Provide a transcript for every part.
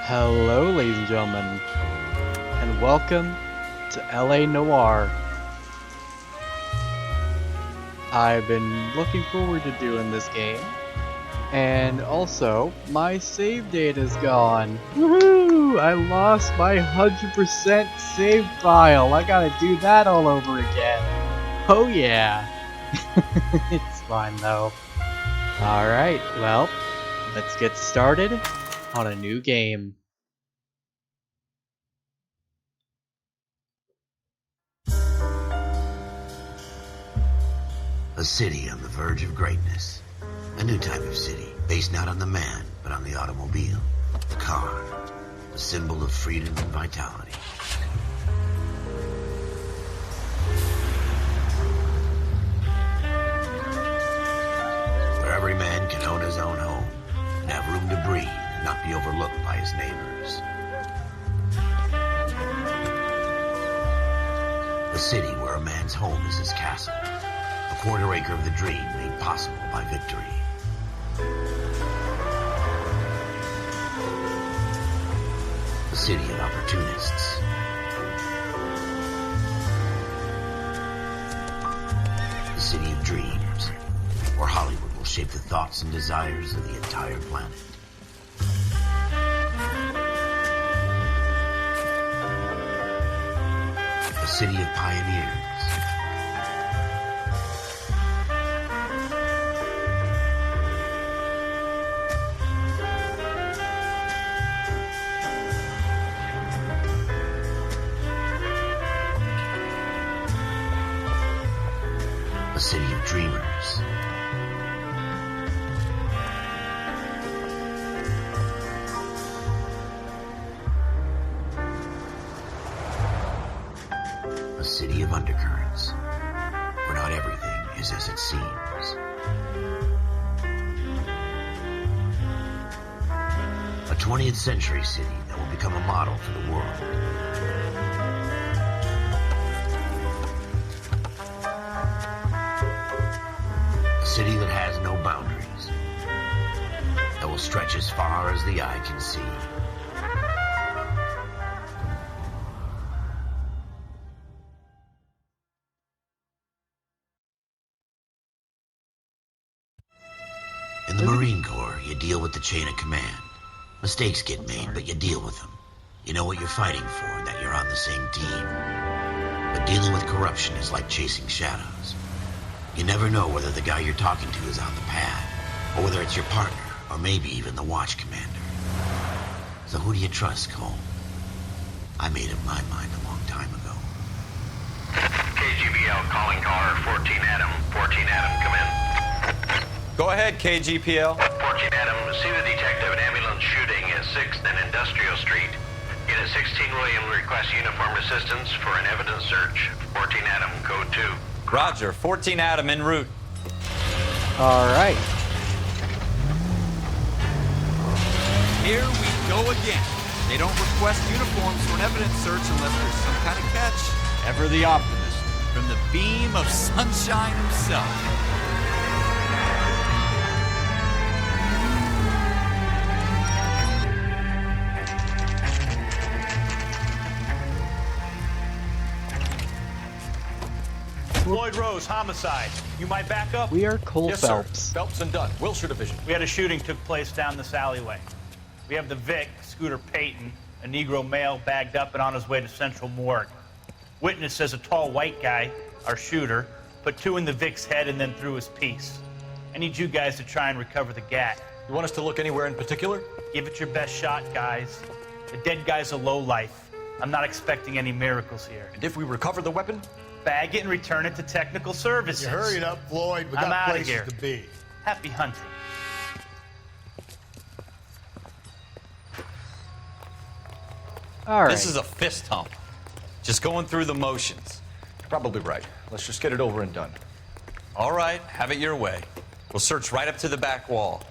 Hello, ladies and gentlemen, and welcome to LA Noire. I've been looking forward to doing this game, and also, my save data is gone. Woohoo! I lost my 100% save file. I gotta do that all over again. Oh yeah. It's fine though. Alright, well, let's get started on a new game. A city on the verge of greatness. A new type of city, based not on the man, but on the automobile. The car. The symbol of freedom and vitality. Where every man can own his own home, and have room to breathe and not be overlooked by his neighbors. A city where a man's home is his castle. A quarter acre of the dream made possible by victory. A city of opportunists. A city of dreams, where Hollywood will shape the thoughts and desires of the entire planet. A city of pioneers. A city of dreamers. A city of undercurrents, where not everything is as it seems. A 20th century city that will become a model for the world. A city that has no boundaries, that will stretch as far as the eye can see. In the Marine Corps, you deal with the chain of command. Mistakes get made, but you deal with them. You know what you're fighting for, and that you're on the same team. But dealing with corruption is like chasing shadows. You never know whether the guy you're talking to is on the pad, or whether it's your partner, or maybe even the watch commander. So who do you trust, Cole? I made up my mind a long time ago. KGBL calling caller 14 Adam. 14 Adam, come in. Go ahead, KGPL. 14 Adam, see the detective, an ambulance shooting at 6th and Industrial Street. Unit 16 William requests uniformed assistance for an evidence search. 14 Adam, code 2. Roger, 14 Adam en route. Alright. Here we go again. They don't request uniforms for an evidence search unless there's some kind of catch. Ever the optimist, from the beam of sunshine himself. Floyd Rose, homicide. You might back up? We are Cole Yes, Phelps. sir. Phelps and Dunn, Wilshire Division. We had a shooting took place down this alleyway. We have the Vic, Scooter Payton, a Negro male bagged up and on his way to Central Morgue. Witness says a tall white guy, our shooter, put 2 in the Vic's head and then threw his piece. I need you guys to try and recover the gat. You want us to look anywhere in particular? Give it your best shot, guys. The dead guy's a lowlife. I'm not expecting any miracles here. And if we recover the weapon? Bag it and return it to technical services. You're hurrying up, Floyd. We I'm got outta places here. to be. Happy hunting. Alright. This is a fist hump. Just going through the motions. Probably right. Let's just get it over and done. All right, have it your way. We'll search right up to the back wall.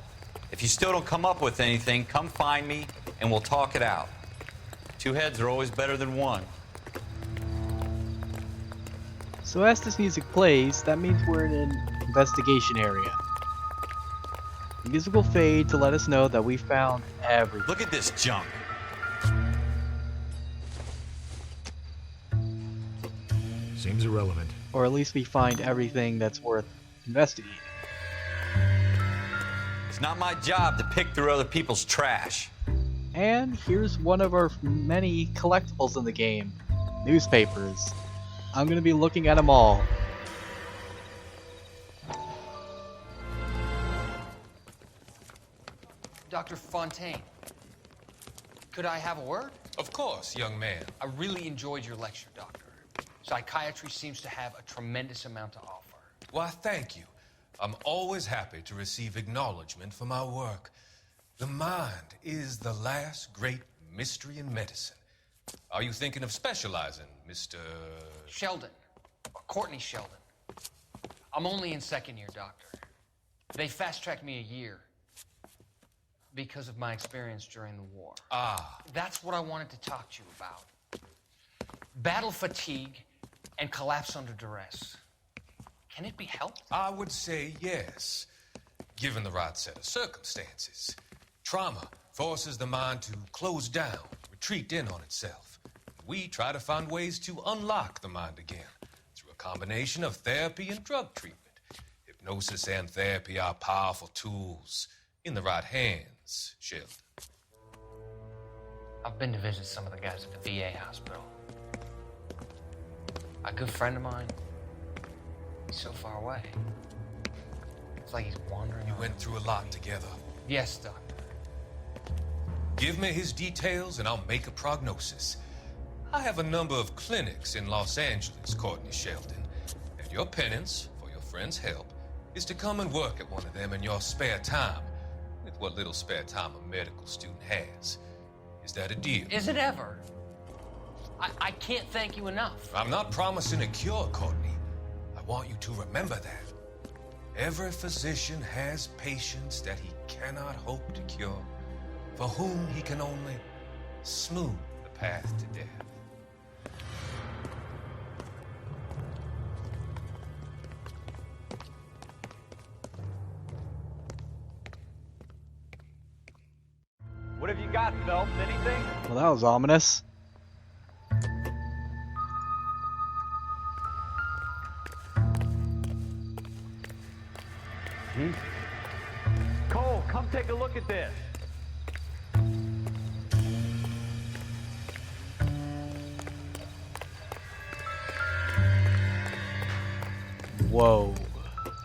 If you still don't come up with anything, come find me and we'll talk it out. 2 heads are always better than 1. So as this music plays, that means we're in an investigation area. The music will fade to let us know that we found everything. Look at this junk. Seems irrelevant. Or at least we find everything that's worth investigating. It's not my job to pick through other people's trash. And here's one of our many collectibles in the game. Newspapers. I'm gonna be looking at them all. Dr. Fontaine, could I have a word? Of course, young man. I really enjoyed your lecture, Doctor. Psychiatry seems to have a tremendous amount to offer. Why, thank you. I'm always happy to receive acknowledgement for my work. The mind is the last great mystery in medicine. Are you thinking of specializing, Mr. Sheldon, or Courtney Sheldon. I'm only in second year, Doctor. They fast-tracked me a year because of my experience during the war. Ah. That's what I wanted to talk to you about. Battle fatigue and collapse under duress. Can it be helped? I would say yes, given the right set of circumstances. Trauma forces the mind to close down, retreat in on itself. We try to find ways to unlock the mind again through a combination of therapy and drug treatment. Hypnosis and therapy are powerful tools in the right hands, Sheldon. I've been to visit some of the guys at the VA hospital. A good friend of mine, he's so far away. It's like he's wandering. You went through a lot together. Yes, Doctor. Give me his details and I'll make a prognosis. I have a number of clinics in Los Angeles, Courtney Sheldon, and your penance for your friend's help is to come and work at one of them in your spare time, with what little spare time a medical student has. Is that a deal? Is it ever? I can't thank you enough. I'm not promising a cure, Courtney. I want you to remember that. Every physician has patients that he cannot hope to cure, for whom he can only smooth the path to death. What have you got, Phelps? Anything? Well, that was ominous. Cole, come take a look at this. Whoa.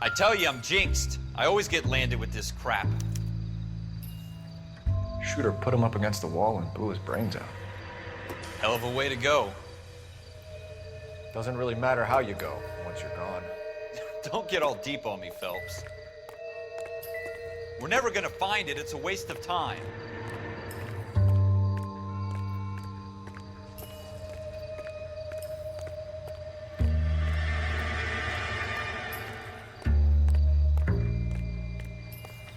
I tell you, I'm jinxed. I always get landed with this crap. Shooter put him up against the wall and blew his brains out. Hell of a way to go. Doesn't really matter how you go once you're gone. Don't get all deep on me, Phelps. We're never gonna find it. It's a waste of time.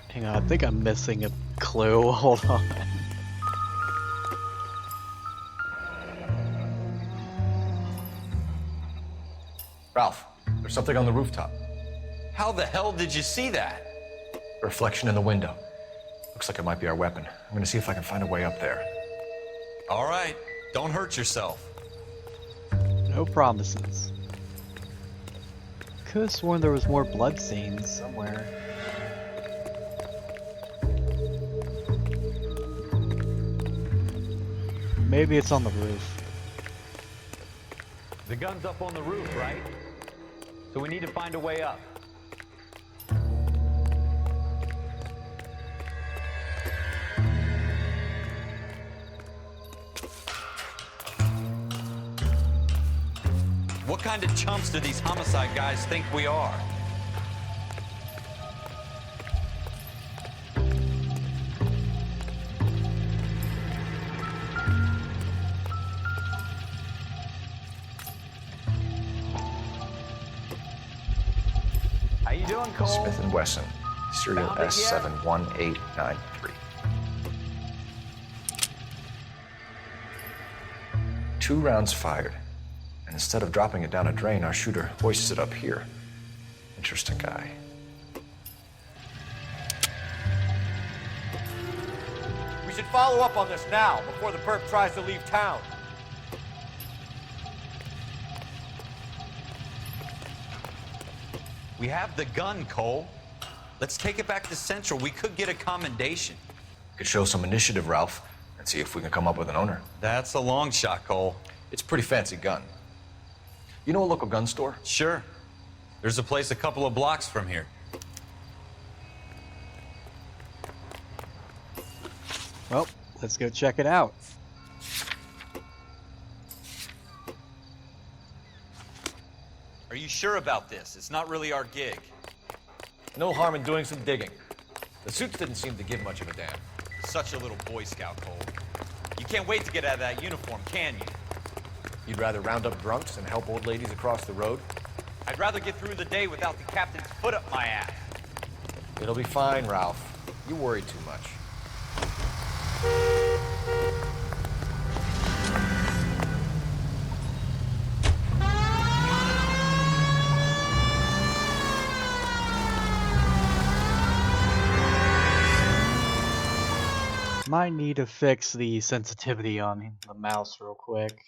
Hang on, I think I'm missing a clue. Hold on. Ralph, there's something on the rooftop. How the hell did you see that? Reflection in the window. Looks like it might be our weapon. I'm gonna see if I can find a way up there. All right, don't hurt yourself. No promises. Could have sworn there was more blood stains somewhere. Maybe it's on the roof. The gun's up on the roof, right? So we need to find a way up. What kind of chumps do these homicide guys think we are? How you doing, Cole? Smith & Wesson, serial Found it yet? S71893. Two rounds fired. And instead of dropping it down a drain, our shooter hoists it up here. Interesting guy. We should follow up on this now, before the perp tries to leave town. We have the gun, Cole. Let's take it back to Central. We could get a commendation. Could show some initiative, Ralph, and see if we can come up with an owner. That's a long shot, Cole. It's a pretty fancy gun. You know a local gun store? Sure. There's a place a couple of blocks from here. Well, let's go check it out. Are you sure about this? It's not really our gig. No harm in doing some digging. The suits didn't seem to give much of a damn. Such a little Boy Scout, Cole. You can't wait to get out of that uniform, can you? You'd rather round up drunks and help old ladies across the road? I'd rather get through the day without the captain's foot up my ass. It'll be fine, Ralph. You worry too much. Might need to fix the sensitivity on the mouse real quick.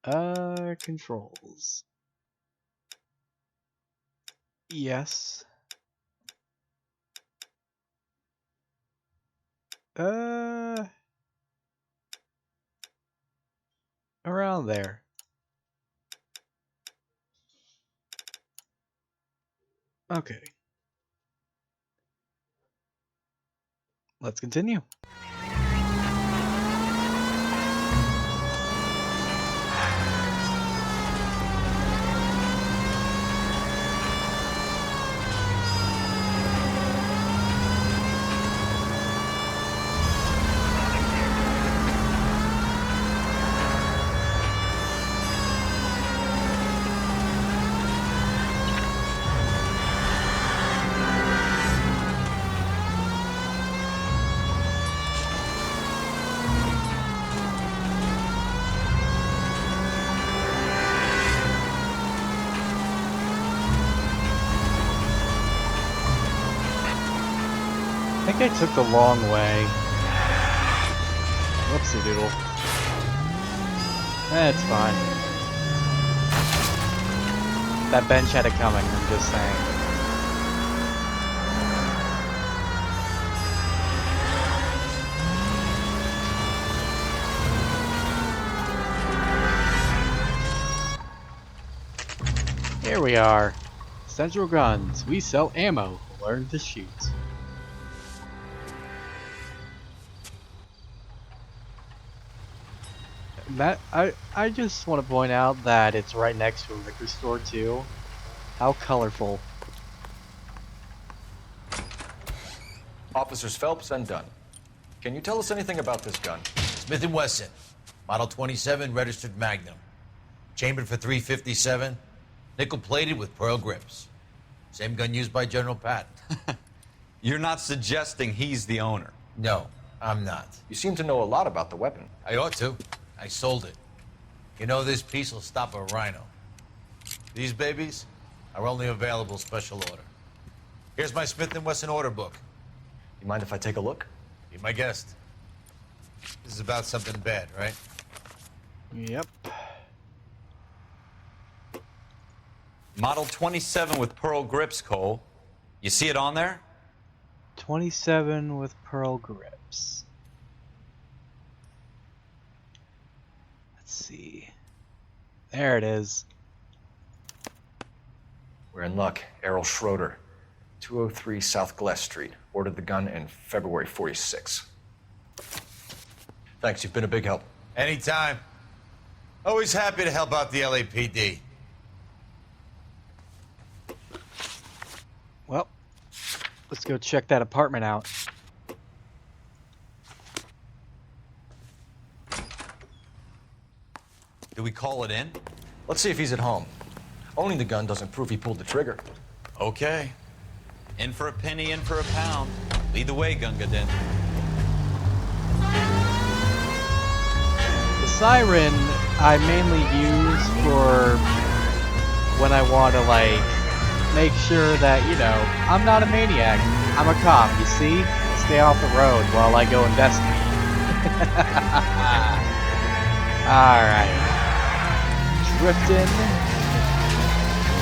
Controls. Yes. Around there. Okay. Let's continue. I think I took the long way. Whoopsie doodle. That's fine. That bench had it coming, I'm just saying. Here we are. Central Guns. We sell ammo. Learn to shoot. That I just want to point out that it's right next to a liquor store too. How colorful. Officers Phelps and Dunn. Can you tell us anything about this gun? Smith & Wesson, Model 27, registered Magnum. Chambered for .357, nickel-plated with pearl grips. Same gun used by General Patton. You're not suggesting he's the owner? No, I'm not. You seem to know a lot about the weapon. I ought to. I sold it. You know, this piece will stop a rhino. These babies are only available special order. Here's my Smith & Wesson order book. You mind if I take a look? Be my guest. This is about something bad, right? Yep. Model 27 with pearl grips, Cole. You see it on there? 27 with pearl grips. Let's see. There it is. We're in luck. Errol Schroeder, 203 South Glass Street. Ordered the gun in February '46. Thanks, you've been a big help. Anytime. Always happy to help out the LAPD. Well, let's go check that apartment out. Do we call it in? Let's see if he's at home. Owning the gun doesn't prove he pulled the trigger. Okay. In for a penny, in for a pound. Lead the way, Gunga Din. The siren I mainly use for when I want to, like, make sure that, you know, I'm not a maniac. I'm a cop, you see? Stay off the road while I go investigate. Alright. Drifting.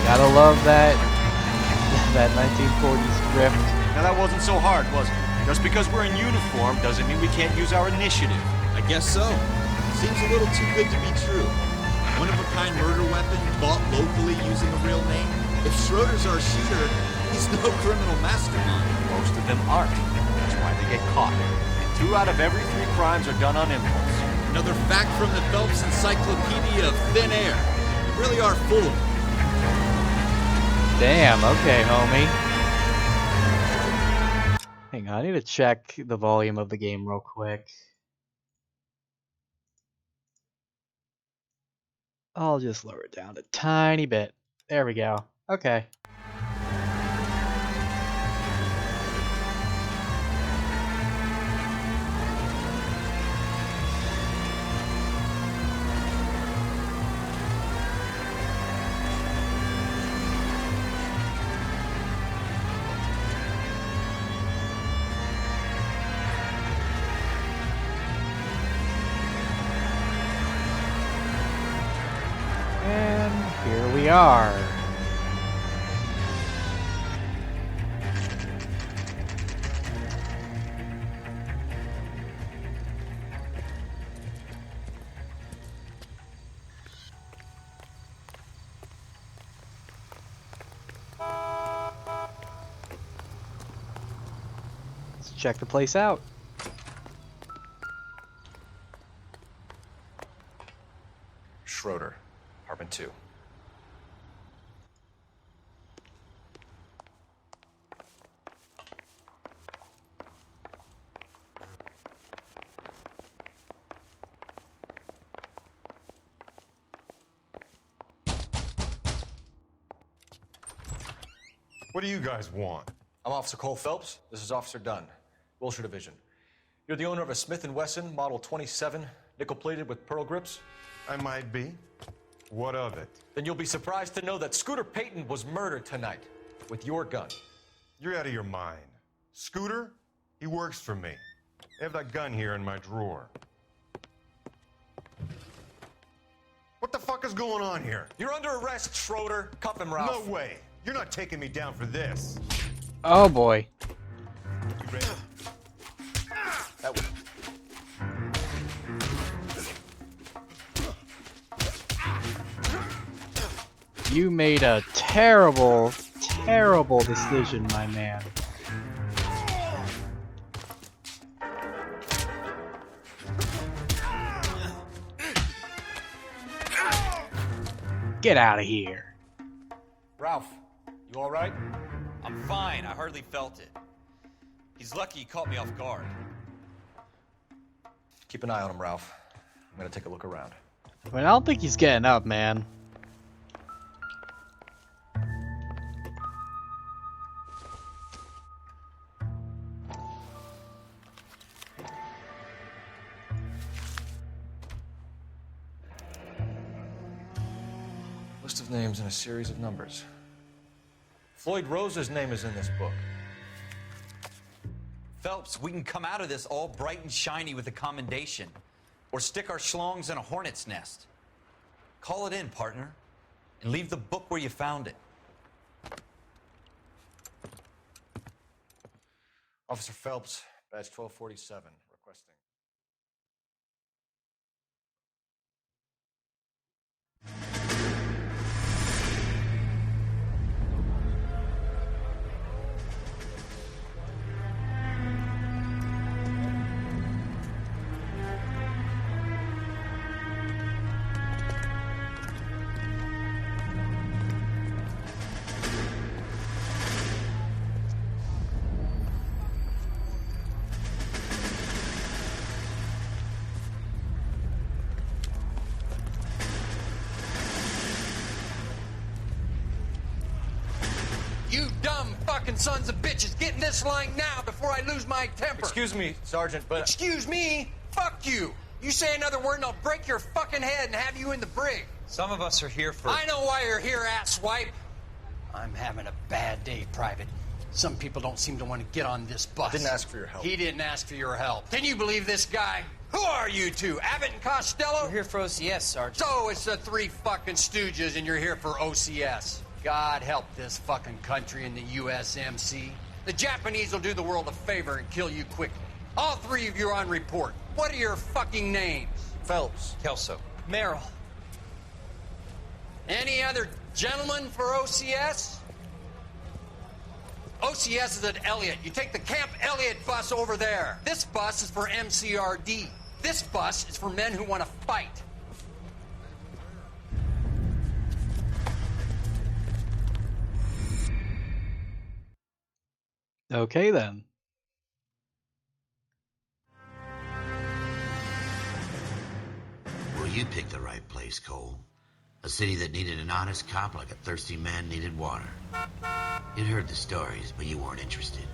Gotta love that that 1940s grift. Now that wasn't so hard, was it? Just because we're in uniform doesn't mean we can't use our initiative. I guess so. Seems a little too good to be true. One-of-a-kind murder weapon bought locally using a real name. If Schroeder's our shooter, he's no criminal mastermind. Most of them aren't. That's why they get caught. 2 out of every 3 crimes are done on impulse. Another fact from the Phelps Encyclopedia of Thin Air. You really are full of it. Damn, okay, homie. Hang on, I need to check the volume of the game real quick. I'll just lower it down a tiny bit. There we go. Okay. Here we are. Let's check the place out. Schroeder, apartment 2. What do you guys want? I'm Officer Cole Phelps. This is Officer Dunn, Wilshire Division. You're the owner of a Smith & Wesson Model 27, nickel-plated with pearl grips? I might be. What of it? Then you'll be surprised to know that Scooter Payton was murdered tonight with your gun. You're out of your mind. Scooter? He works for me. I have that gun here in my drawer. What the fuck is going on here? You're under arrest, Schroeder. Cuff him, Ralph. No way. You're not taking me down for this. Oh boy. You ready? That was... You made a terrible, terrible decision, my man. Get out of here. Ralph, you all right? I'm fine. I hardly felt it. He's lucky he caught me off guard. Keep an eye on him, Ralph. I'm gonna take a look around. I mean, I don't think he's getting up, man. List of names and a series of numbers. Floyd Rose's name is in this book. Phelps, we can come out of this all bright and shiny with a commendation. Or stick our schlongs in a hornet's nest. Call it in, partner. And leave the book where you found it. Officer Phelps, badge 1247, requesting. You dumb fucking sons of bitches, get in this line now before I lose my temper. Excuse me, Sergeant, but... Excuse me? Fuck you. You say another word and I'll break your fucking head and have you in the brig. Some of us are here for... I know why you're here, asswipe. I'm having a bad day, Private. Some people don't seem to want to get on this bus. Didn't ask for your help. He didn't ask for your help. Can you believe this guy? Who are you two? Abbott and Costello? We're here for OCS, Sergeant. So it's the 3 fucking stooges and you're here for OCS. God help this fucking country and the USMC. The Japanese will do the world a favor and kill you quickly. All three of you are on report. What are your fucking names? Phelps. Kelso. Merrill. Any other gentlemen for OCS? OCS is at Elliott. You take the Camp Elliott bus over there. This bus is for MCRD. This bus is for men who want to fight. Okay then. Well, you picked the right place, Cole. A city that needed an honest cop like a thirsty man needed water. You'd heard the stories, but you weren't interested.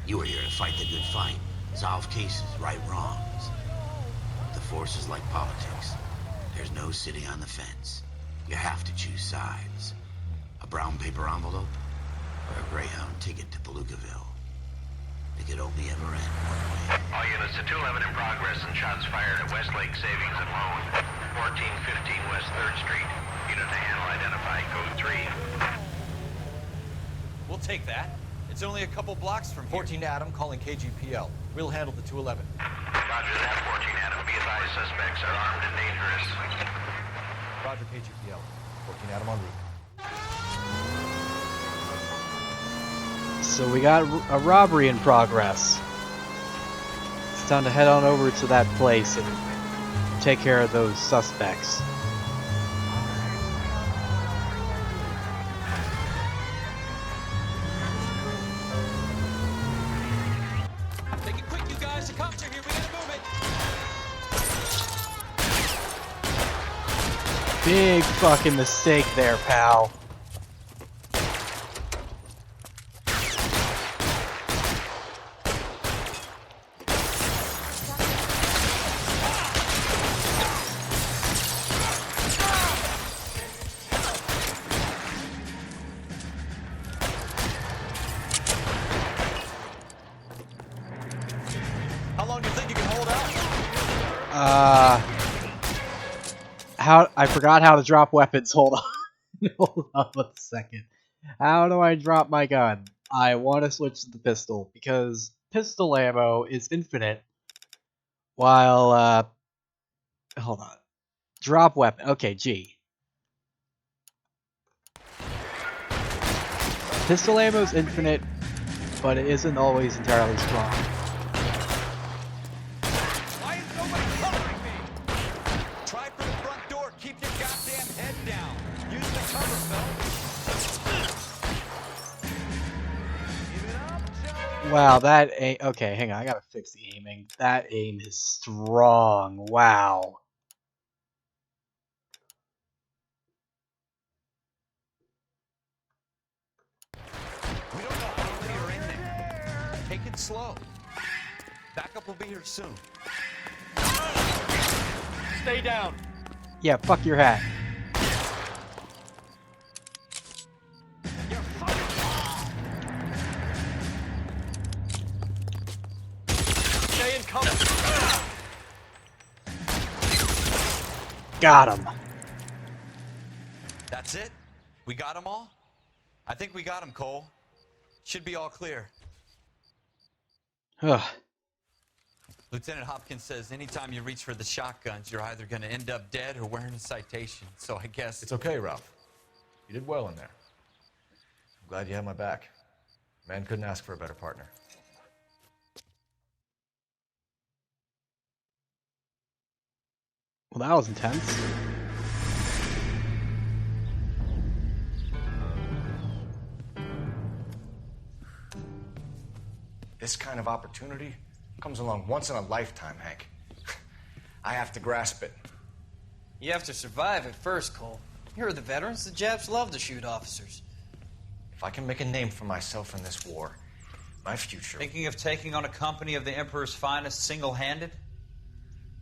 You were here to fight the good fight, solve cases, right wrongs. The force is like politics. There's no city on the fence. You have to choose sides. A brown paper envelope or a Greyhound ticket to Palookaville. It could only ever end one way. All units to 211 in progress and shots fired at Westlake Savings and Loan, 1415 West 3rd Street. Unit to handle identify code 3. We'll take that. It's only a couple blocks from here. 14 Adam calling KGPL. We'll handle the 211. Roger that, 14 Adam. Be advised, suspects are armed and dangerous. Roger KGPL. 14 Adam en route. So we got a robbery in progress. It's time to head on over to that place and take care of those suspects. Take it quick, you guys. The cops are here. We gotta move it. Big fucking mistake there, pal. How long do you think you can hold out? I forgot how to drop weapons. Hold on. Hold on a second. How do I drop my gun? I want to switch to the pistol because pistol ammo is infinite. While, hold on. Drop weapon. Okay, G. Pistol ammo is infinite, but it isn't always entirely strong. Why is nobody covering me? Try for the front door. Keep your goddamn head down. Use the cover, Phelps. Wow, that aim. Okay, hang on. I gotta fix the aiming. That aim is strong. Wow. We don't know how many are in there. Take it slow. Backup will be here soon. Stay down. Yeah, fuck your hat. Stay in cover. Got him. That's it? We got them all? I think we got them, Cole. Should be all clear. Ugh. Lieutenant Hopkins says anytime you reach for the shotguns, you're either going to end up dead or wearing a citation. So I guess... It's okay, Ralph. You did well in there. I'm glad you had my back. Man couldn't ask for a better partner. Well, that was intense. This kind of opportunity comes along once in a lifetime, Hank. I have to grasp it. You have to survive at first, Cole. You're the veterans. The Japs love to shoot officers. If I can make a name for myself in this war, my future... Thinking of taking on a company of the Emperor's finest single-handed?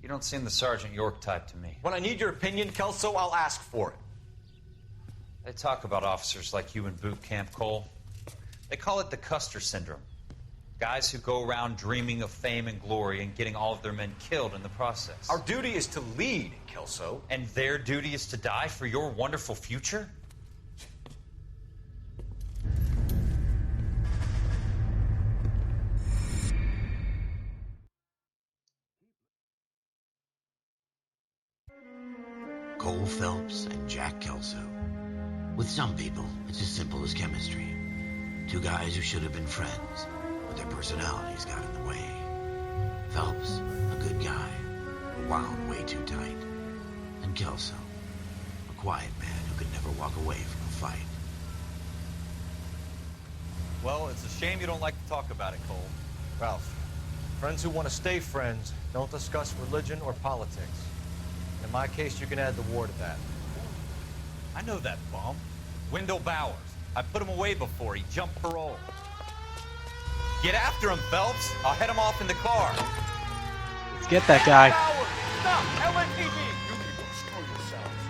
You don't seem the Sergeant York type to me. When I need your opinion, Kelso, I'll ask for it. They talk about officers like you in boot camp, Cole. They call it the Custer Syndrome. Guys who go around dreaming of fame and glory and getting all of their men killed in the process. Our duty is to lead, Kelso. And their duty is to die for your wonderful future? Cole Phelps and Jack Kelso. With some people, it's as simple as chemistry. Two guys who should have been friends, but their personalities got in the way. Phelps, a good guy, wound way too tight. And Kelso, a quiet man who could never walk away from a fight. Well, it's a shame you don't like to talk about it, Cole. Ralph, friends who want to stay friends don't discuss religion or politics. In my case, you can add the war to that. I know that bum. Wendell Bowers. I put him away before. He jumped parole. Get after him, Phelps. I'll head him off in the car. Let's get that guy. Bowers, stop! LAPD! You people screw yourselves.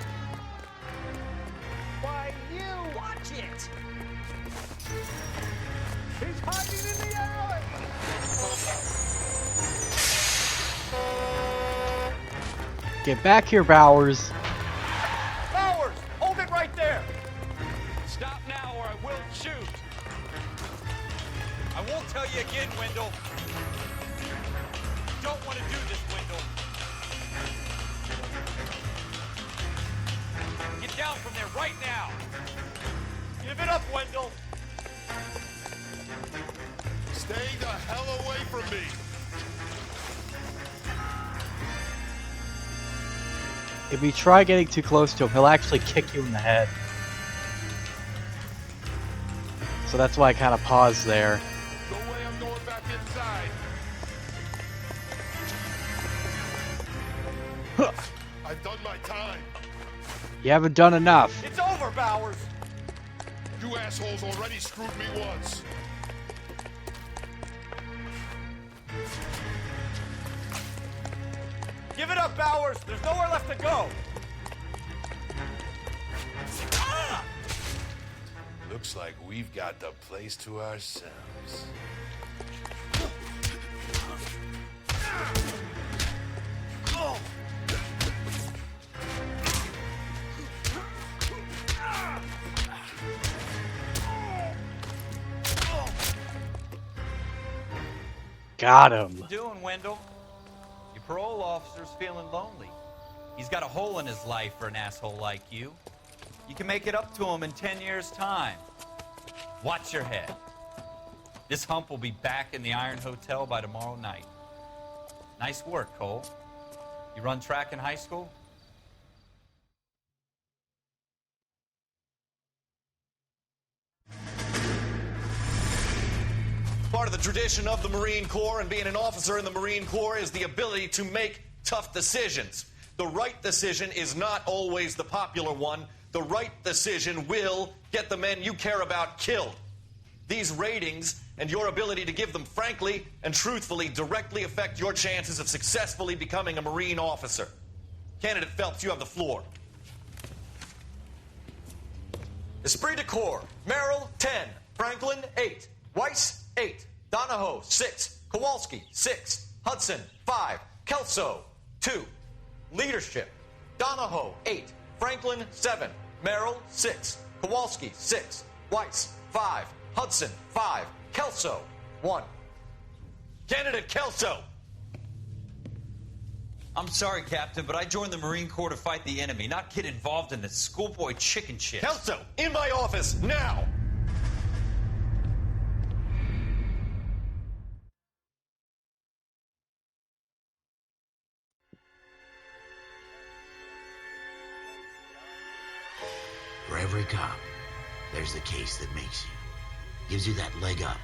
Why, you! Watch it! He's hiding in the alley! Get back here, Bowers. Bowers, hold it right there! Stop now or I will shoot! I won't tell you again, Wendell. You don't want to do this, Wendell. Get down from there right now. Give it up, Wendell! Stay the hell away from me! If you try getting too close to him, he'll actually kick you in the head. So that's why I kind of paused there. No way I'm going back inside. I've done my time. You haven't done enough. It's over, Bowers! You assholes already screwed me once. Give it up, Bowers! There's nowhere left to go! Ah! Looks like we've got the place to ourselves. Got him. What you doing, Wendell? Your parole officer's feeling lonely. He's got a hole in his life for an asshole like you. You can make it up to him in 10 years' time. Watch your head. This hump will be back in the Iron Hotel by tomorrow night. Nice work, Cole. You run track in high school? Part of the tradition of the Marine Corps and being an officer in the Marine Corps is the ability to make tough decisions. The right decision is not always the popular one. The right decision will get the men you care about killed. These ratings and your ability to give them frankly and truthfully directly affect your chances of successfully becoming a Marine officer. Candidate Phelps, you have the floor. Esprit de Corps, Merrill, 10. Franklin, 8. Weiss, 8. Donahoe, 6. Kowalski, 6. Hudson, 5. Kelso, 2. Leadership, Donahoe, 8. Franklin, 7. Merrill, 6. Kowalski, 6. Weiss, 5. Hudson, 5. Kelso, 1. Candidate Kelso. I'm sorry, Captain, but I joined the Marine Corps to fight the enemy, not get involved in this schoolboy chicken shit. Kelso, in my office, now! For every cop, there's the case that makes you. Gives you that leg up.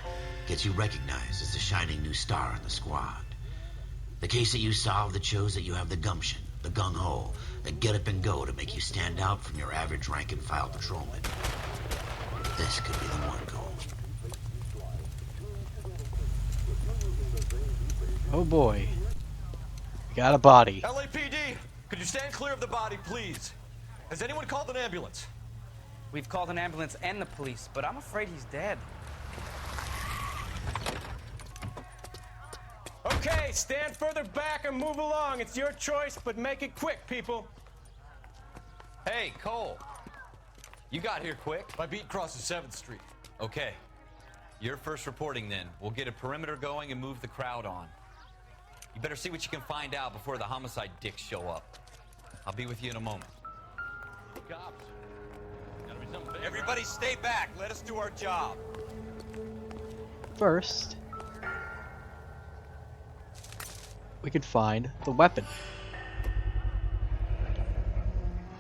Gets you recognized as the shining new star in the squad. The case that you solve that shows that you have the gumption, the gung-ho, the get up and go to make you stand out from your average rank-and-file patrolman. This could be the one, Cole. Oh boy. We got a body. LAPD, could you stand clear of the body, please? Has anyone called an ambulance? We've called an ambulance and the police, but I'm afraid he's dead. Okay, stand further back and move along. It's your choice, but make it quick, people. Hey, Cole. You got here quick. My beat crosses 7th Street. Okay. You're first reporting then. We'll get a perimeter going and move the crowd on. You better see what you can find out before the homicide dicks show up. I'll be with you in a moment. cops. Gotta be something big, Everybody stay back. Let us do our job. First, we could find the weapon.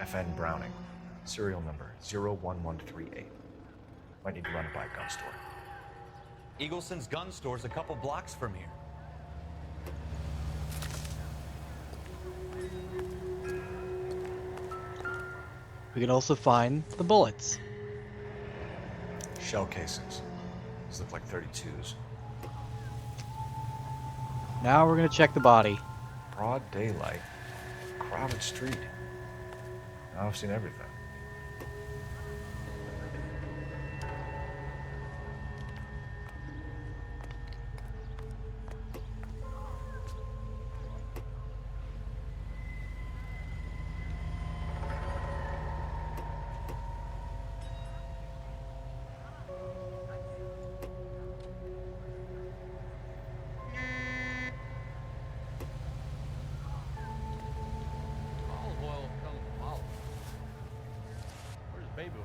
FN Browning, serial number 01138. Might need to run it by a gun store. Eagleson's gun store's a couple blocks from here. We can also find the bullets. Shell casings. These look like 32s. Now we're gonna check the body. Broad daylight. Crowded street. Now I've seen everything. Olive oil comes from olive. Where's baby oil?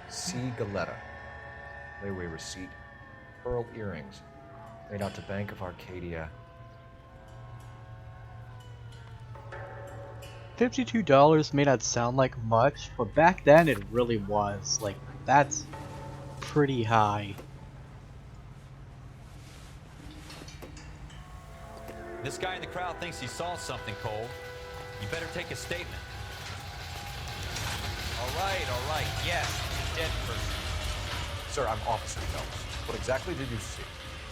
C. Galletta. Layaway receipt. Pearl earrings. Made out to Bank of Arcadia. $52 may not sound like much, but back then it really was. Like, that's pretty high. This guy in the crowd thinks he saw something, Cole. You better take a statement. All right. Yes, dead person. Sir, I'm Officer Phelps. What exactly did you see?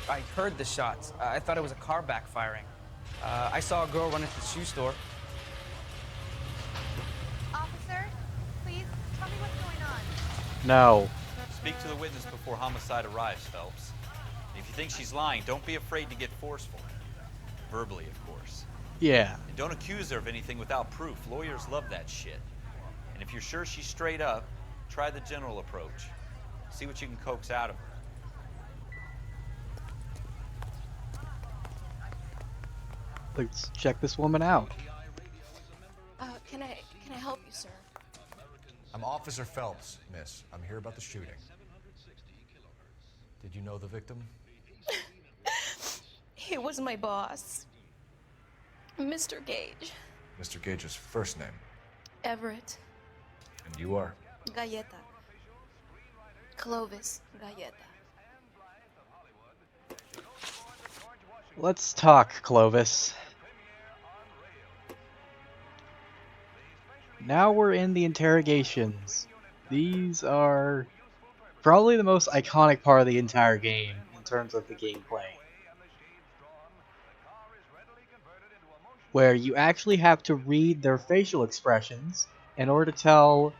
I heard the shots. I thought it was a car backfiring. I saw a girl run into the shoe store. Officer, please tell me what's going on. No. Speak to the witness before homicide arrives, Phelps. If you think she's lying, don't be afraid to get forceful. Verbally, of course. Yeah. And don't accuse her of anything without proof. Lawyers love that shit. And if you're sure she's straight up, try the general approach. See what you can coax out of her. Let's check this woman out. Can I help you, sir? I'm Officer Phelps, miss. I'm here about the shooting. Did you know the victim? He was my boss, Mr. Gage. Mr. Gage's first name. Everett And you are? Galletta. Clovis Galletta. Let's talk, Clovis. Now we're in the interrogations. These are probably the most iconic part of the entire game in terms of the gameplay. Where you actually have to read their facial expressions in order to tell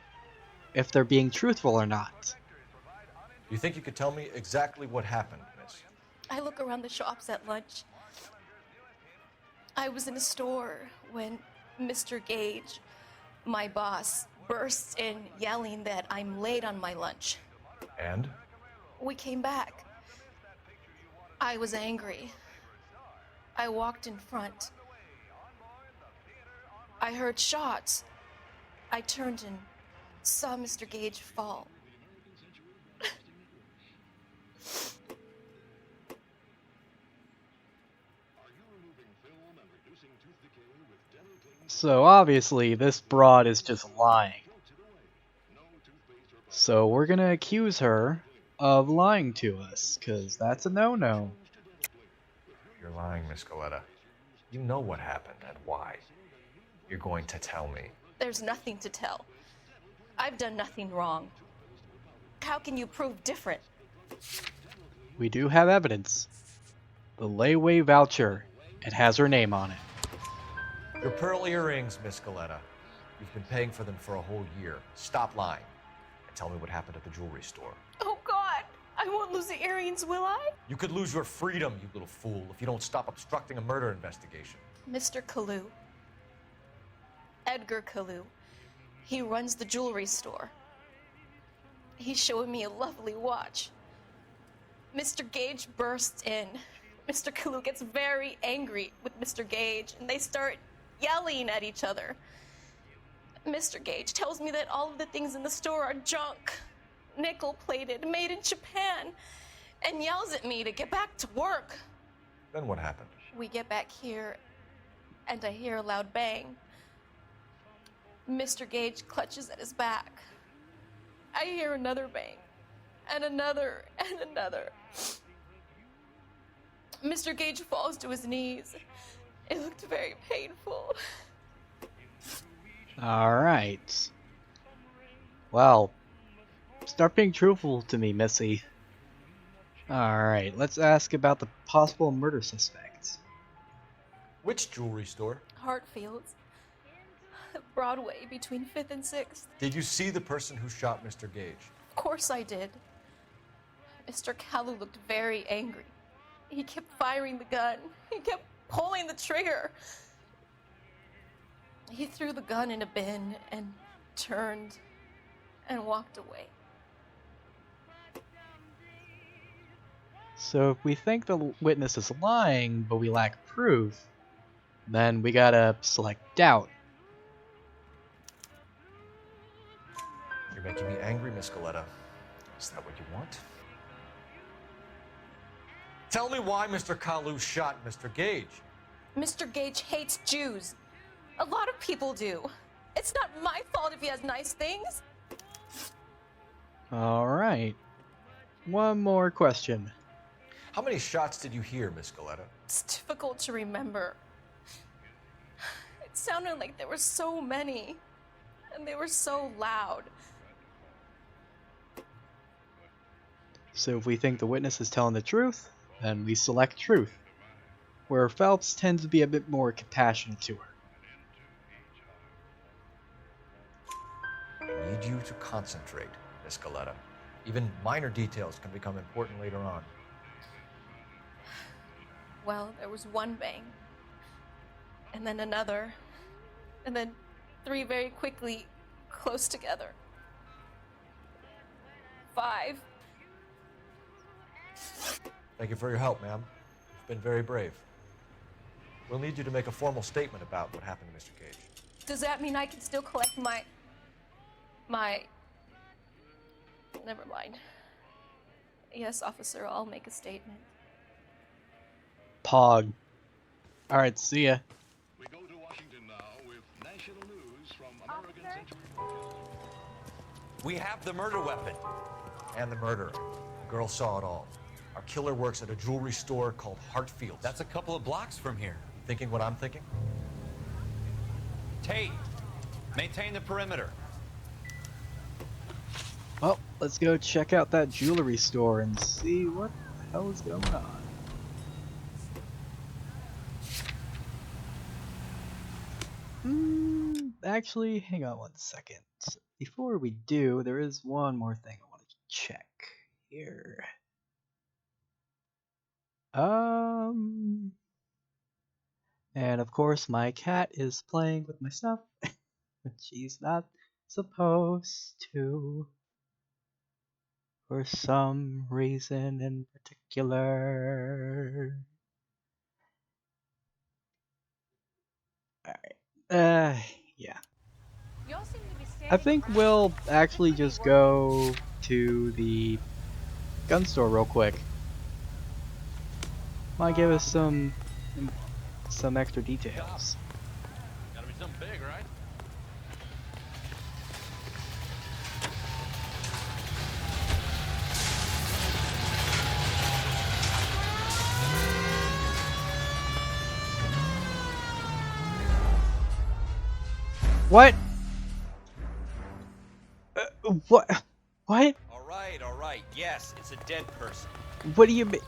if they're being truthful or not. You think you could tell me exactly what happened, miss? I look around the shops at lunch. I was in a store when Mr. Gage, my boss, bursts in yelling that I'm late on my lunch. And? We came back. I was angry. I walked in front. I heard shots. I turned and saw Mr. Gage fall. So obviously this broad is just lying. So we're gonna accuse her of lying to us, cause that's a no-no. You're lying, Miss Galletta. You know what happened and why. You're going to tell me. There's nothing to tell. I've done nothing wrong. How can you prove different? We do have evidence. The layaway voucher. It has her name on it. Your pearl earrings, Miss Galletta. You've been paying for them for a whole year. Stop lying. And tell me what happened at the jewelry store. Oh, God! I won't lose the earrings, will I? You could lose your freedom, you little fool, if you don't stop obstructing a murder investigation. Mr. Kalou. Edgar Kalou. He runs the jewelry store. He's showing me a lovely watch. Mr. Gage bursts in. Mr. Kalou gets very angry with Mr. Gage, and they start yelling at each other. Mr. Gage tells me that all of the things in the store are junk, nickel-plated, made in Japan, and yells at me to get back to work. Then what happened? We get back here, and I hear a loud bang. Mr. Gage clutches at his back. I hear another bang, and another, and another. Mr. Gage falls to his knees. It looked very painful. Alright. Well, start being truthful to me, Missy. Alright, let's ask about the possible murder suspects. Which jewelry store? Hartfield's. Broadway, between 5th and 6th. Did you see the person who shot Mr. Gage? Of course I did. Mr. Kalou looked very angry. He kept firing the gun. He kept pulling the trigger. He threw the gun in a bin and turned and walked away. So if we think the witness is lying, but we lack proof, then we gotta select doubt. You're making me angry, Miss Galletta. Is that what you want? Tell me why Mr. Kalou shot Mr. Gage. Mr. Gage hates Jews. A lot of people do. It's not my fault if he has nice things. Alright. One more question. How many shots did you hear, Miss Galletta? It's difficult to remember. It sounded like there were so many, and they were so loud. So if we think the witness is telling the truth, then we select truth, where Phelps tends to be a bit more compassionate to her. I need you to concentrate, Miss Galletta. Even minor details can become important later on. Well, there was one bang, and then another, and then 3 very quickly, close together. 5. Thank you for your help, ma'am. You've been very brave. We'll need you to make a formal statement about what happened to Mr. Gage. Does that mean I can still collect my... Never mind. Yes, officer, I'll make a statement. Pog. Alright, see ya. We go to Washington now with national news from American Century. We have the murder weapon. And the murderer. The girl saw it all. Our killer works at a jewelry store called Hartfield. That's a couple of blocks from here. Thinking what I'm thinking? Tate, maintain the perimeter. Well, let's go check out that jewelry store and see what the hell is going on. Actually, hang on one second. Before we do, there is one more thing I want to check here. And of course my cat is playing with my stuff. She's not supposed to. For some reason in particular. Alright. Yeah. I think we'll actually just go to the gun store real quick. Might give us some extra details. Gotta be something big, right? What? What? What? All right. Yes, it's a dead person. What do you mean?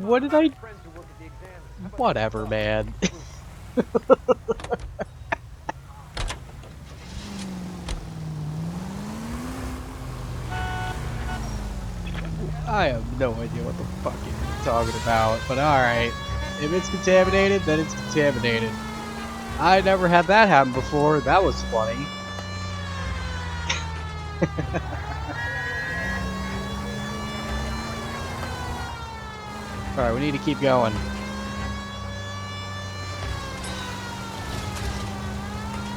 What did I? Whatever, man. I have no idea what the fuck you're talking about, but alright. If it's contaminated, then it's contaminated. I never had that happen before. That was funny. Alright, we need to keep going.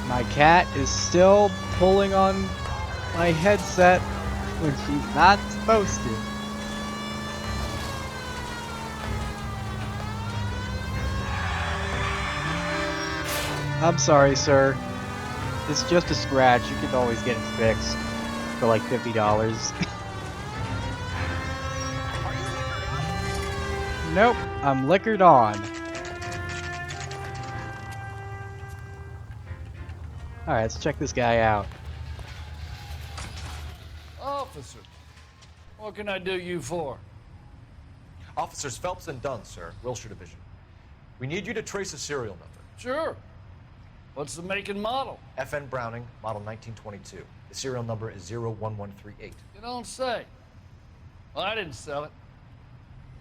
My cat is still pulling on my headset when she's not supposed to. I'm sorry, sir. It's just a scratch. You can always get it fixed for like $50. Nope, I'm liquored on. Alright, let's check this guy out. Officer, what can I do you for? Officers Phelps and Dunn, sir, Wilshire Division. We need you to trace a serial number. Sure. What's the make and model? FN Browning, model 1922. The serial number is 01138. You don't say. Well, I didn't sell it.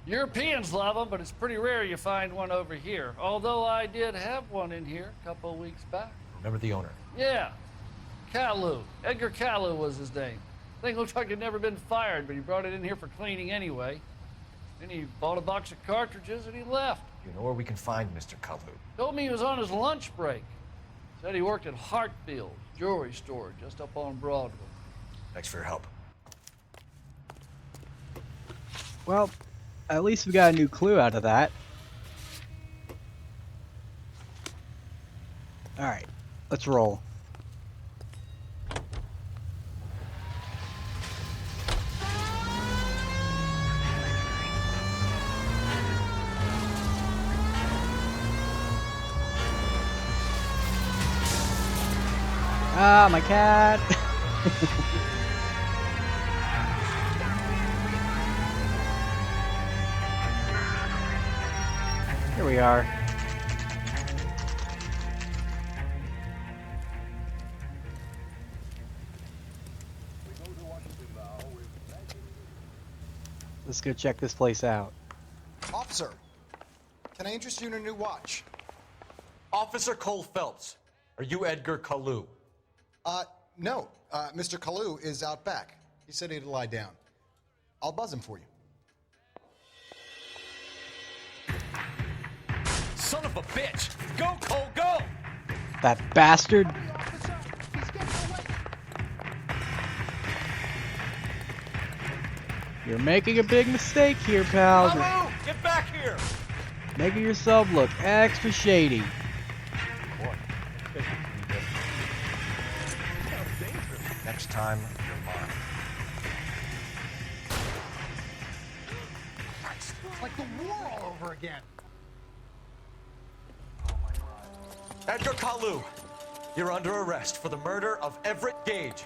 Europeans love them, but it's pretty rare you find one over here. Although I did have one in here a couple of weeks back. Remember the owner? Yeah. Kalou. Edgar Kalou was his name. Thing looked like he'd never been fired, but he brought it in here for cleaning anyway. Then he bought a box of cartridges and he left. You know where we can find Mr. Kalou? Told me he was on his lunch break. Said he worked at Hartfield, jewelry store just up on Broadway. Thanks for your help. Well, at least we got a new clue out of that. Alright, let's roll. Ah, my cat! Here we are. Let's go check this place out. Officer, can I interest you in a new watch? Officer Cole Phelps, are you Edgar Kalou? No. Mr. Kalou is out back. He said he'd lie down. I'll buzz him for you. Son of a bitch! Go, Cole, go! That bastard! You're making a big mistake here, pal. Kalou, get back here! Making yourself look extra shady. Next time, you're mine. It's like the war all over again. Edgar Kalou, you're under arrest for the murder of Everett Gage.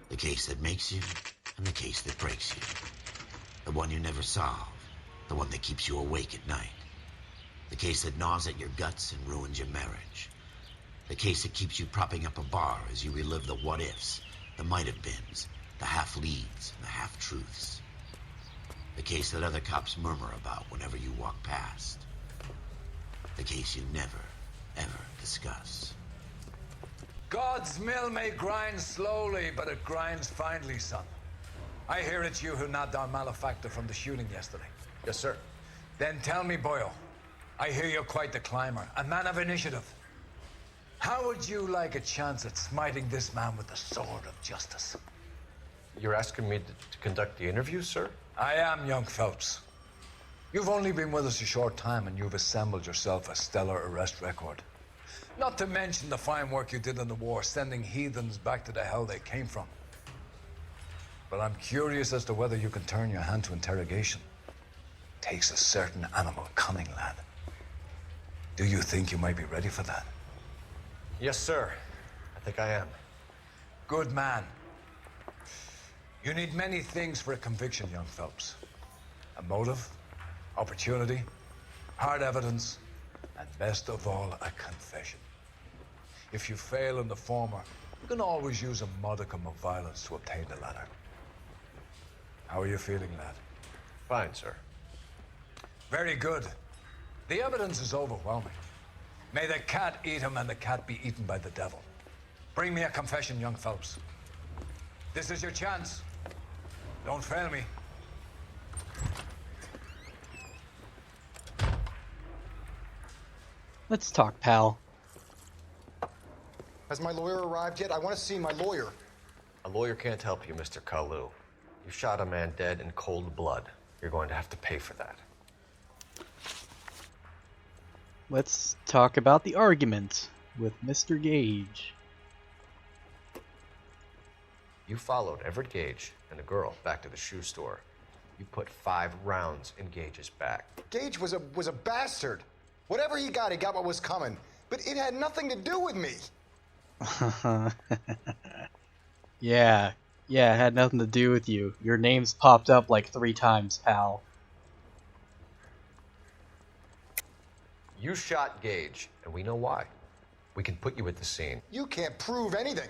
The case that makes you, and the case that breaks you. The one you never solve, the one that keeps you awake at night. The case that gnaws at your guts and ruins your marriage. The case that keeps you propping up a bar as you relive the what-ifs, the might-have-beens, the half-leads, and the half-truths. The case that other cops murmur about whenever you walk past. The case you never, ever discuss. God's mill may grind slowly, but it grinds finely, son. I hear it's you who nabbed our malefactor from the shooting yesterday. Yes, sir. Then tell me, Boyle, I hear you're quite the climber, a man of initiative. How would you like a chance at smiting this man with the sword of justice? You're asking me to conduct the interview, sir? I am, young Phelps. You've only been with us a short time, and you've assembled yourself a stellar arrest record. Not to mention the fine work you did in the war, sending heathens back to the hell they came from. But I'm curious as to whether you can turn your hand to interrogation. Takes a certain animal cunning, lad. Do you think you might be ready for that? Yes, sir. I think I am. Good man. You need many things for a conviction, young Phelps. A motive, opportunity, hard evidence, and best of all, a confession. If you fail in the former, you can always use a modicum of violence to obtain the latter. How are you feeling, lad? Fine, sir. Very good. The evidence is overwhelming. May the cat eat him and the cat be eaten by the devil. Bring me a confession, young Phelps. This is your chance. Don't fail me. Let's talk, pal. Has my lawyer arrived yet? I want to see my lawyer. A lawyer can't help you, Mr. Kalou. You shot a man dead in cold blood. You're going to have to pay for that. Let's talk about the argument with Mr. Gage. You followed Everett Gage and the girl back to the shoe store. You put 5 rounds in Gage's back. Gage was a bastard. Whatever he got what was coming. But it had nothing to do with me. Yeah, it had nothing to do with you. Your name's popped up like 3 times, pal. You shot Gage, and we know why. We can put you at the scene. You can't prove anything.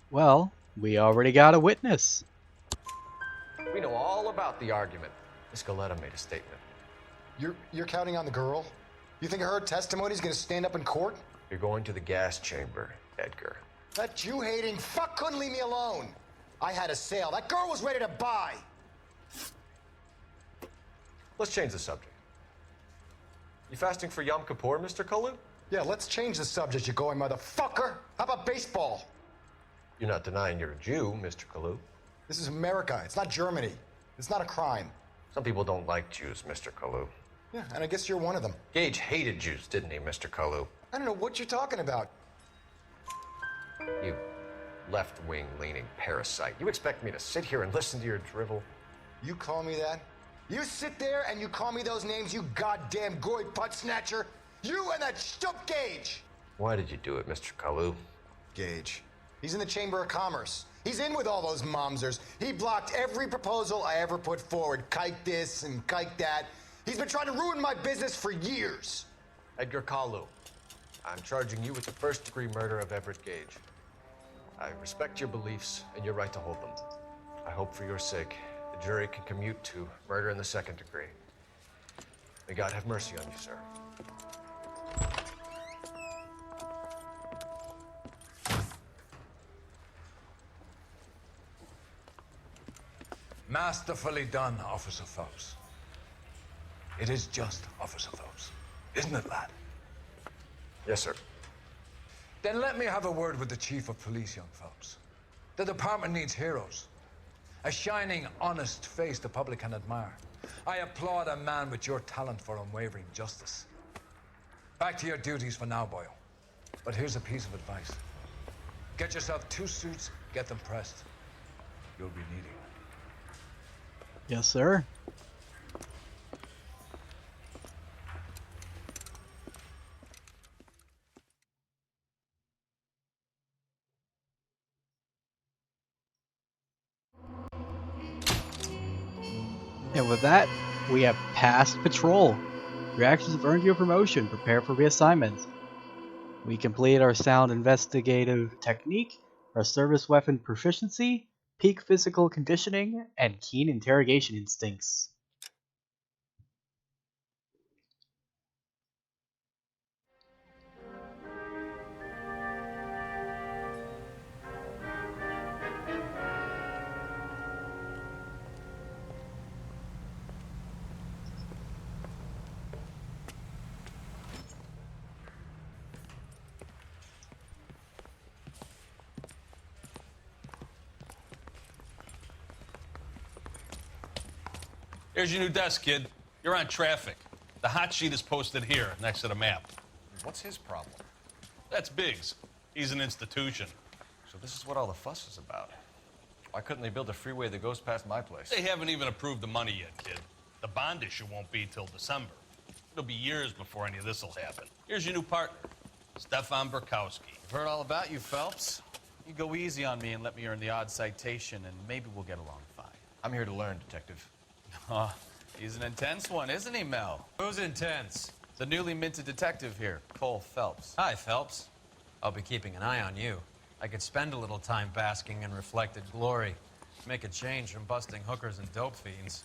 Well, we already got a witness. We know all about the argument. Miss Galletta made a statement. You're counting on the girl? You think her testimony is going to stand up in court? You're going to the gas chamber, Edgar. That Jew-hating fuck couldn't leave me alone. I had a sale. That girl was ready to buy. Let's change the subject. You fasting for Yom Kippur, Mr. Kalou? Yeah, let's change the subject, you going motherfucker. How about baseball? You're not denying you're a Jew, Mr. Kalou. This is America. It's not Germany. It's not a crime. Some people don't like Jews, Mr. Kalou. Yeah, and I guess you're one of them. Gage hated Jews, didn't he, Mr. Kalou? I don't know what you're talking about. You left-wing leaning parasite. You expect me to sit here and listen to your drivel? You call me that? You sit there and you call me those names, you goddamn goy putt snatcher? You and that stup Gage! Why did you do it, Mr. Kalou? Gage. He's in the Chamber of Commerce. He's in with all those momsers. He blocked every proposal I ever put forward. Kike this and kike that. He's been trying to ruin my business for years. Edgar Kalou, I'm charging you with the first-degree murder of Everett Gage. I respect your beliefs and your right to hold them. I hope for your sake the jury can commute to murder in the 2nd degree. May God have mercy on you, sir. Masterfully done, Officer Phelps. It is just, Officer Phelps. Isn't it, lad? Yes, sir. Then let me have a word with the Chief of Police, young Phelps. The department needs heroes. A shining, honest face the public can admire. I applaud a man with your talent for unwavering justice. Back to your duties for now, Boyle. But here's a piece of advice. Get yourself 2 suits, get them pressed. You'll be needing them. Yes, sir. And with that, we have passed patrol. Your actions have earned you a promotion. Prepare for reassignment. We completed our sound investigative technique, our service weapon proficiency, peak physical conditioning, and keen interrogation instincts. Here's your new desk, kid. You're on traffic. The hot sheet is posted here, next to the map. What's his problem? That's Biggs. He's an institution. So this is what all the fuss is about. Why couldn't they build a freeway that goes past my place? They haven't even approved the money yet, kid. The bond issue won't be till December. It'll be years before any of this will happen. Here's your new partner, Stefan Burkowski. I've heard all about you, Phelps. You go easy on me and let me earn the odd citation, and maybe we'll get along fine. I'm here to learn, Detective. Oh, he's an intense one, isn't he, Mel? Who's intense? The newly minted detective here, Cole Phelps. Hi, Phelps. I'll be keeping an eye on you. I could spend a little time basking in reflected glory. Make a change from busting hookers and dope fiends.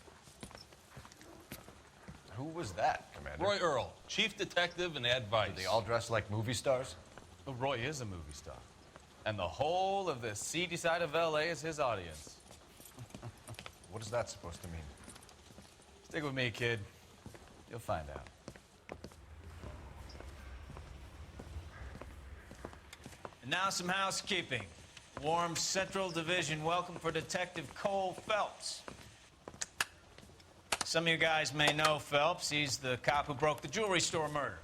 Who was that, Commander? Roy Earl, chief detective and advice. Did they all dress like movie stars? Well, Roy is a movie star. And the whole of the seedy side of LA is his audience. What is that supposed to mean? Stick with me, kid. You'll find out. And now some housekeeping. Warm Central Division welcome for Detective Cole Phelps. Some of you guys may know Phelps. He's the cop who broke the jewelry store murder.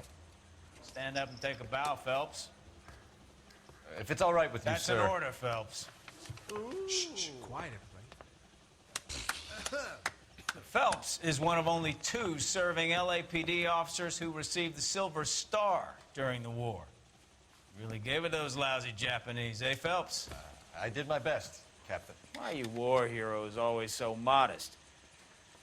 Stand up and take a bow, Phelps. If it's all right with you, That's sir. an order, Phelps. Shh, quiet, everybody. Phelps is one of only 2 serving LAPD officers who received the Silver Star during the war. Really gave it those lousy Japanese, eh, Phelps? I did my best, Captain. Why are you war heroes always so modest?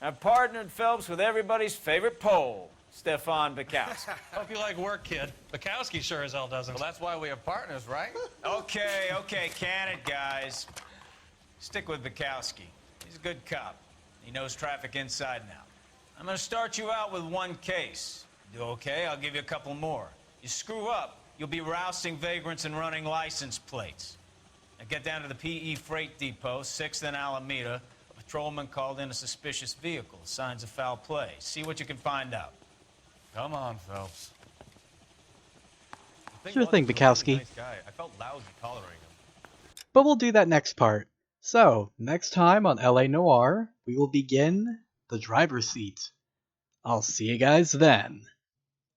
I've partnered Phelps with everybody's favorite Pole, Stefan Bukowski. Hope you like work, kid. Bukowski sure as hell doesn't. Well, that's why we have partners, right? Okay, can it, guys. Stick with Bukowski. He's a good cop. He knows traffic inside and out. I'm gonna start you out with 1 case. Do okay, I'll give you a couple more. You screw up, you'll be rousting vagrants and running license plates. Now get down to the PE Freight Depot, 6th and Alameda. A patrolman called in a suspicious vehicle. Signs of foul play. See what you can find out. Come on, Phelps. Sure thing, Bukowski. Nice guy. I felt lousy tolerating him. But we'll do that next part. So, next time on LA Noire, we will begin the driver's seat. I'll see you guys then.